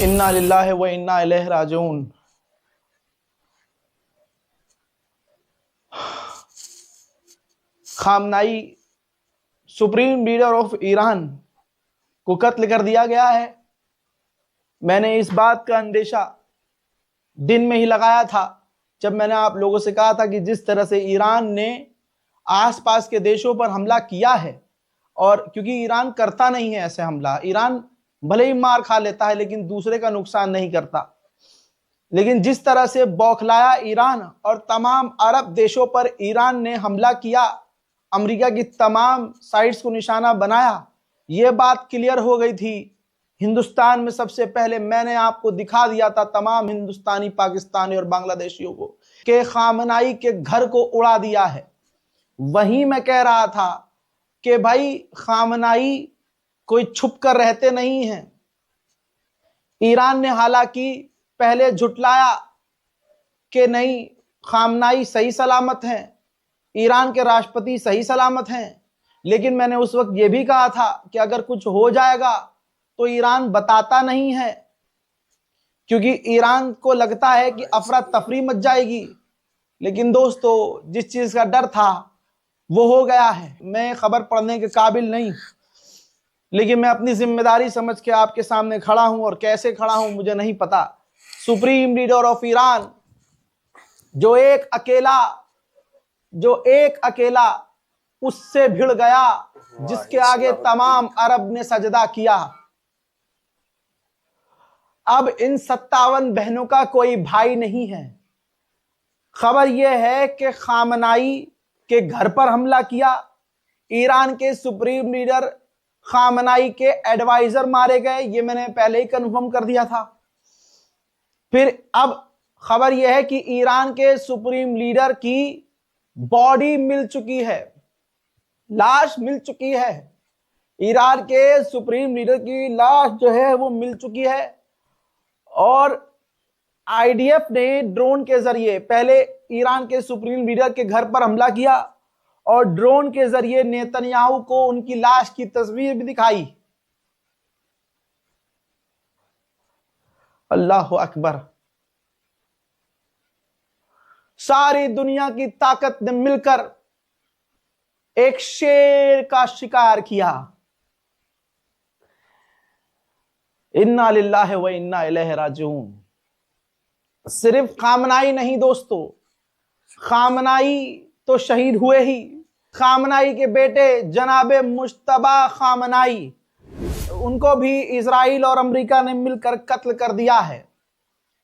इन्ना लिल्लाहि व इन्ना इलैहि राजिऊन। Khamenei supreme leader of Iran को कत्ल कर दिया गया है। मैंने इस बात का अंदेशा दिन में ही लगाया था जब मैंने आप लोगों से कहा था कि जिस तरह से ईरान ने आसपास के देशों पर हमला किया है, और क्योंकि ईरान करता नहीं है ऐसे हमला, ईरान भले ही मार खा लेता है लेकिन दूसरे का नुकसान नहीं करता, लेकिन जिस तरह से बौखलाया ईरान और तमाम अरब देशों पर ईरान ने हमला किया, अमेरिका की तमाम साइट्स को निशाना बनाया, यह बात क्लियर हो गई थी। हिंदुस्तान में सबसे पहले मैंने आपको दिखा दिया था तमाम हिंदुस्तानी, पाकिस्तानी और बांग्लादेशियों को कि खामनाई के घर को उड़ा दिया है। वहीं मैं कह रहा था कि भाई खामनाई कोई छुप कर रहते नहीं हैं। ईरान ने हालांकि पहले झुटलाया कि नहीं, खामनाई सही सलामत हैं, ईरान के राष्ट्रपति सही सलामत हैं, लेकिन मैंने उस वक्त यह भी कहा था कि अगर कुछ हो जाएगा तो ईरान बताता नहीं है, क्योंकि ईरान को लगता है कि अफरा तफरी मच जाएगी। लेकिन दोस्तों, जिस चीज का डर था वो हो गया है। मैं खबर पढ़ने के काबिल नहीं, लेकिन मैं अपनी जिम्मेदारी समझ के आपके सामने खड़ा हूं, और कैसे खड़ा हूं मुझे नहीं पता। सुप्रीम लीडर ऑफ ईरान जो एक अकेला उससे भिड़ गया, जिसके आगे तमाम अरब ने सजदा किया। अब इन 57 बहनों का कोई भाई नहीं है। खबर यह है कि खामनाई के घर पर हमला किया, ईरान के सुप्रीम लीडर खामनाई के एडवाइजर मारे गए, ये मैंने पहले ही कन्फर्म कर दिया था। फिर अब खबर यह है कि ईरान के सुप्रीम लीडर की बॉडी मिल चुकी है, लाश मिल चुकी है। ईरान के सुप्रीम लीडर की लाश जो है वो मिल चुकी है, और आईडीएफ ने ड्रोन के जरिए पहले ईरान के सुप्रीम लीडर के घर पर हमला किया, और ड्रोन के जरिए नेतन्याहू को उनकी लाश की तस्वीर भी दिखाई। अल्लाह अकबर। सारी दुनिया की ताकत ने मिलकर एक शेर का शिकार किया। इन्ना लिल्लाहि व इन्ना इलैहि राजिऊन। सिर्फ खामनाई नहीं दोस्तों, खामनाई तो शहीद हुए ही, खामनाई के बेटे जनाबे मुश्तबा खामनाई, उनको भी इजराइल और अमेरिका ने मिलकर कत्ल कर दिया है।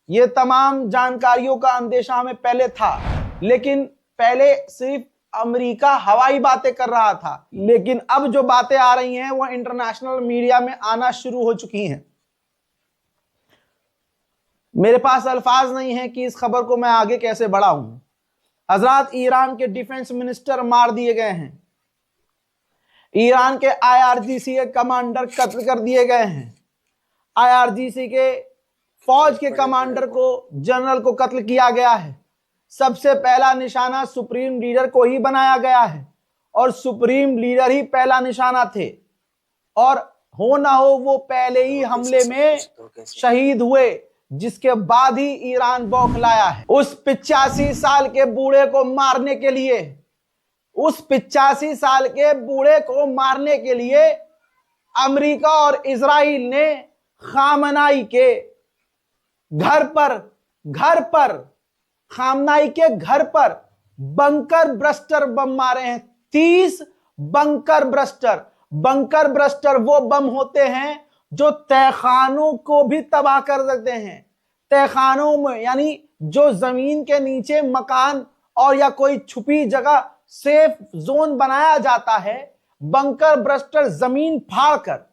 ये तमाम जानकारियों का अंदेशा हमें पहले था, लेकिन पहले सिर्फ अमेरिका हवाई बातें कर रहा था, लेकिन अब जो बातें आ रही हैं वो इंटरनेशनल मीडिया में आना शुरू हो चुकी हैं। मेरे पास अल्फाज नहीं है कि इस खबर को मैं आगे कैसे बढ़ाऊं। हजरात, ईरान के डिफेंस मिनिस्टर मार दिए गए हैं, ईरान के आईआरजीसी के कमांडर कत्ल कर दिए गए हैं, आईआरजीसी के फौज के कमांडर को, जनरल को कत्ल किया गया है। सबसे पहला निशाना सुप्रीम लीडर को ही बनाया गया है, और सुप्रीम लीडर ही पहला निशाना थे, और हो ना हो वो पहले ही हमले में शहीद हुए, जिसके बाद ही ईरान बौखलाया है। उस 85 साल के बूढ़े को मारने के लिए, उस 85 साल के बूढ़े को मारने के लिए अमेरिका और इजराइल ने खामनाई के घर पर खामनाई के घर पर बंकर ब्रस्टर बम मारे हैं। 30 बंकर ब्रस्टर वो बम होते हैं जो तहखानों को भी तबाह कर देते हैं। तहखानों में यानी जो जमीन के नीचे मकान और या कोई छुपी जगह सेफ जोन बनाया जाता है, बंकर ब्रस्टर जमीन फाड़कर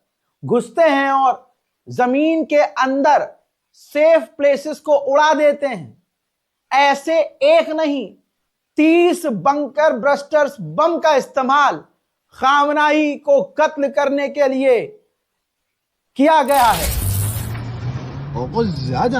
घुसते हैं और जमीन के अंदर सेफ प्लेसेस को उड़ा देते हैं। ऐसे एक नहीं, 30 बंकर ब्रस्टर्स बम का इस्तेमाल खामनाई को कत्ल करने के लिए किया गया है। बहुत ज्यादा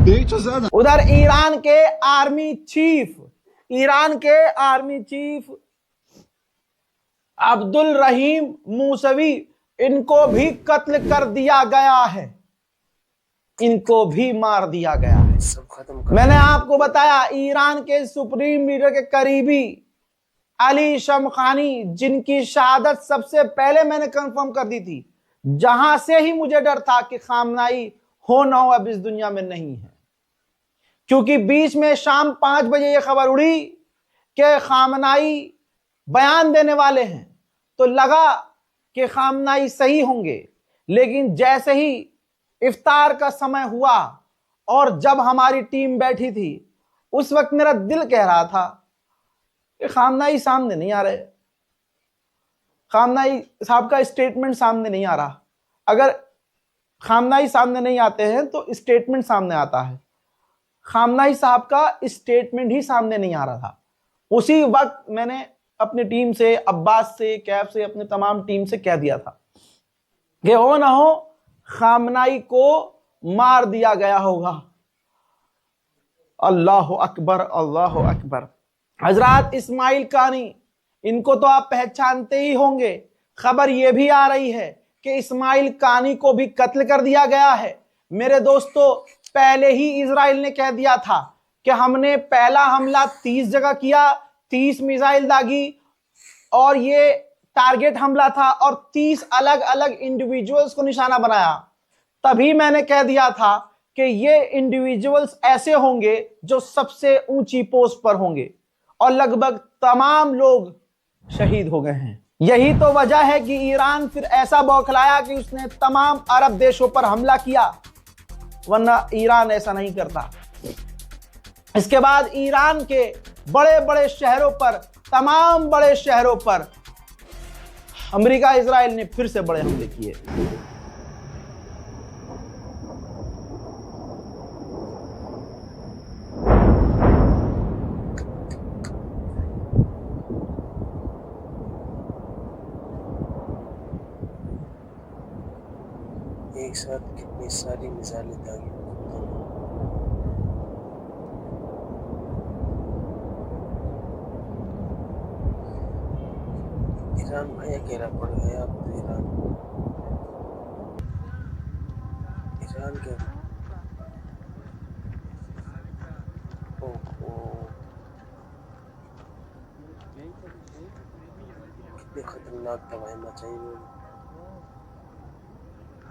देखो ज्यादा उधर ईरान के आर्मी चीफ अब्दुल रहीम मूसवी, इनको भी कत्ल कर दिया गया है, इनको भी मार दिया गया है। सब खत्म कर। मैंने आपको बताया ईरान के सुप्रीम लीडर के करीबी अली शमखानी, जिनकी शहादत सबसे पहले मैंने कंफर्म कर दी थी, जहां से ही मुझे डर था कि खामनाई हो ना हो अब इस दुनिया में नहीं है, क्योंकि बीच में शाम 5 बजे यह खबर उड़ी कि खामनाई बयान देने वाले हैं, तो लगा कि खामनाई सही होंगे। लेकिन जैसे ही इफ्तार का समय हुआ और जब हमारी टीम बैठी थी, उस वक्त मेरा दिल कह रहा था कि खामनाई सामने नहीं आ रहे, खामनाई साहब का स्टेटमेंट सामने नहीं आ रहा। अगर खामनाई सामने नहीं आते हैं तो स्टेटमेंट सामने आता है, खामनाई साहब का स्टेटमेंट ही सामने नहीं आ रहा था। उसी वक्त मैंने अपनी टीम से, अब्बास से, कैफ से, अपने तमाम टीम से कह दिया था कि हो ना हो खामनाई को मार दिया गया होगा। अल्लाह अकबर, अल्लाह अकबर। हजरत इस्माइल कानी, इनको तो आप पहचानते ही होंगे। खबर यह भी आ रही है कि इस्माइल कानी को भी कत्ल कर दिया गया है। मेरे दोस्तों, पहले ही इजराइल ने कह दिया था कि हमने पहला हमला 30 जगह किया, 30 मिसाइल दागी, और ये टारगेट हमला था और 30 अलग अलग इंडिविजुअल्स को निशाना बनाया। तभी मैंने कह दिया था कि ये इंडिविजुअल्स ऐसे होंगे जो सबसे ऊंची पोस्ट पर होंगे, और लगभग तमाम लोग शहीद हो गए हैं। यही तो वजह है कि ईरान फिर ऐसा बौखलाया कि उसने तमाम अरब देशों पर हमला किया, वरना ईरान ऐसा नहीं करता। इसके बाद ईरान के बड़े बड़े शहरों पर, तमाम बड़े शहरों पर अमेरिका, इजराइल ने फिर से बड़े हमले किए। एक साथ कितनी सारी मिसाइलें दागी। ईरान भाई अकेला पड़ गया। अब तो ईरान के कितनी खतरनाक तबाही मचाई उन्होंने।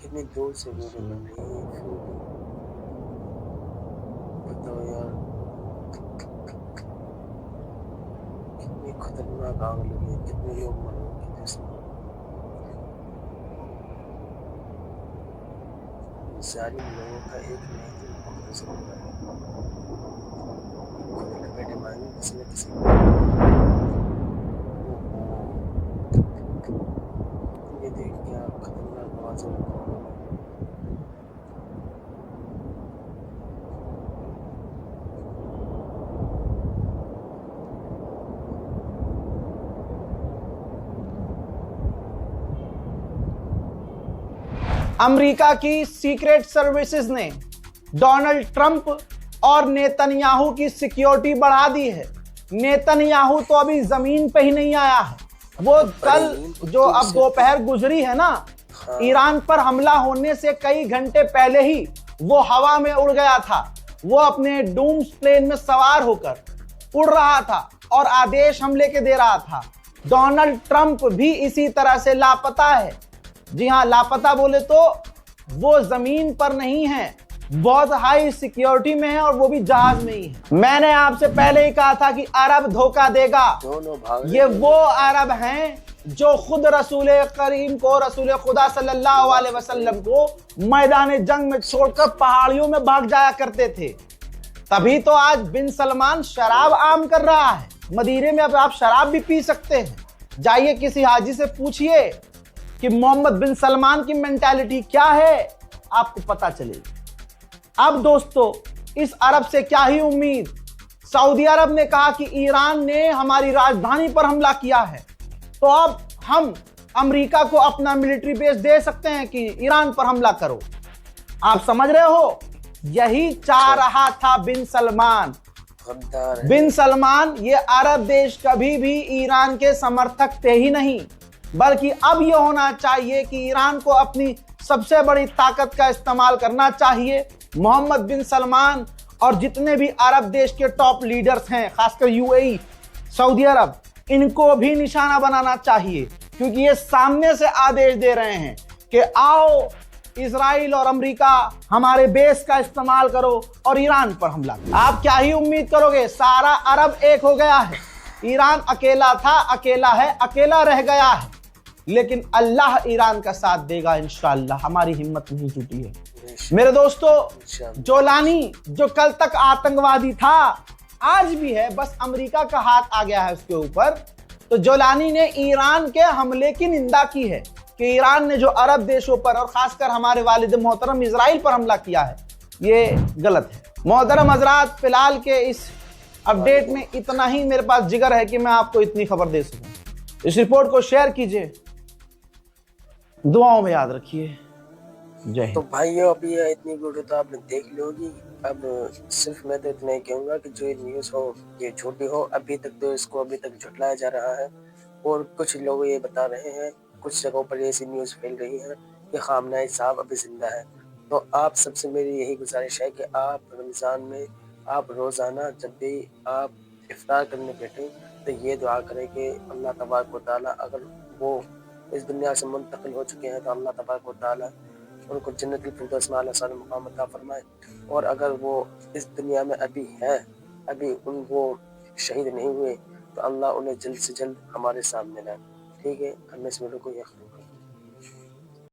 कितनी दूर से वीडियो बन रही है। बताओ यार, कितनी खतरनाक आग लगी है, कितने लोग मर गए इसमें। सारी लोगों का एक नहीं तो खुद से होगा, खुद लपेटे मारेंगे किसी न किसी को। ये देख क्या खतरनाक आवाज़ है। अमेरिका की सीक्रेट सर्विसेज ने डोनाल्ड ट्रंप और नेतन्याहू की सिक्योरिटी बढ़ा दी है। नेतन्याहू तो अभी जमीन पे ही नहीं आया है। वो कल जो अब दोपहर गुजरी है ना, ईरान पर हमला होने से कई घंटे पहले ही वो हवा में उड़ गया था। वो अपने डूम्स प्लेन में सवार होकर उड़ रहा था और आदेश हमले के दे रहा था। डोनाल्ड ट्रंप भी इसी तरह से लापता है। जी हाँ, लापता बोले तो वो जमीन पर नहीं है, बहुत हाई सिक्योरिटी में है, और वो भी जहाज में ही है। मैंने आपसे पहले ही कहा था कि अरब धोखा देगा। ये वो अरब हैं जो खुद रसूल करीम को, रसूल खुदा सल्लल्लाहु अलैहि वसल्लम को मैदान जंग में छोड़कर पहाड़ियों में भाग जाया करते थे। तभी तो आज बिन सलमान शराब आम कर रहा है। मदीने में अब आप शराब भी पी सकते हैं। जाइए किसी हाजी से पूछिए कि मोहम्मद बिन सलमान की मेंटालिटी क्या है, आपको पता चलेगी। अब दोस्तों इस अरब से क्या ही उम्मीद। सऊदी अरब ने कहा कि ईरान ने हमारी राजधानी पर हमला किया है, तो अब हम अमेरिका को अपना मिलिट्री बेस दे सकते हैं कि ईरान पर हमला करो। आप समझ रहे हो, यही चाह रहा था बिन सलमान। बिन सलमान ये अरब देश कभी भी ईरान के समर्थक थे ही नहीं, बल्कि अब यह होना चाहिए कि ईरान को अपनी सबसे बड़ी ताकत का इस्तेमाल करना चाहिए। मोहम्मद बिन सलमान और जितने भी अरब देश के टॉप लीडर्स हैं, खासकर यूएई, सऊदी अरब, इनको भी निशाना बनाना चाहिए, क्योंकि ये सामने से आदेश दे रहे हैं कि आओ इजराइल और अमेरिका हमारे बेस का इस्तेमाल करो और ईरान पर हमला करो। आप क्या ही उम्मीद करोगे, सारा अरब एक हो गया है। ईरान अकेला था, अकेला है, अकेला रह गया है, लेकिन अल्लाह ईरान का साथ देगा इंशाअल्लाह। हमारी हिम्मत नहीं टूटी है मेरे दोस्तों। जोलानी जो कल तक आतंकवादी था, आज भी है, बस अमेरिका का हाथ आ गया है उसके ऊपर। तो जोलानी ने ईरान के हमले की निंदा की है कि ईरान ने जो अरब देशों पर और खासकर हमारे वालिद मोहतरम इजराइल पर हमला किया है, ये गलत है। मोहतरम हजरात, फिलहाल के इस अपडेट में इतना ही मेरे पास जिगर है कि मैं आपको इतनी खबर दे सकूं। इस रिपोर्ट को शेयर कीजिए, दुआओं में याद रखिए। जय हिंद। तो भाइयों, अभी ये इतनी वीडियो तो आपने देख ली होगी। अब सिर्फ मैं तो इतना ही कहूँगा कि जो ये न्यूज़ हो ये झूठी हो। अभी तक तो इसको अभी तक झुटलाया जा रहा है, और कुछ लोग ये बता रहे हैं, कुछ जगहों पर ऐसी न्यूज़ फैल रही है कि खामनेई साहब अभी जिंदा है। तो आप सबसे मेरी यही गुजारिश है कि आप रमज़ान में आप रोज़ाना जब भी आप इफ्तार करने बैठें तो ये दुआ करें कि अल्लाह तबारक व तआला, अगर वो इस दुनिया से मुंतकिल हो चुके हैं तो अल्लाह तबारक व तआला उनको जन्नतुल फिरदौस में आला साला मुकाम अता फरमाए। और अगर वो इस दुनिया में अभी हैं, अभी वो शहीद नहीं हुए, तो अल्लाह उन्हें जल्द से जल्द हमारे सामने लाए। ठीक है, हम इस वीडियो को यहीं खत्म करते हैं।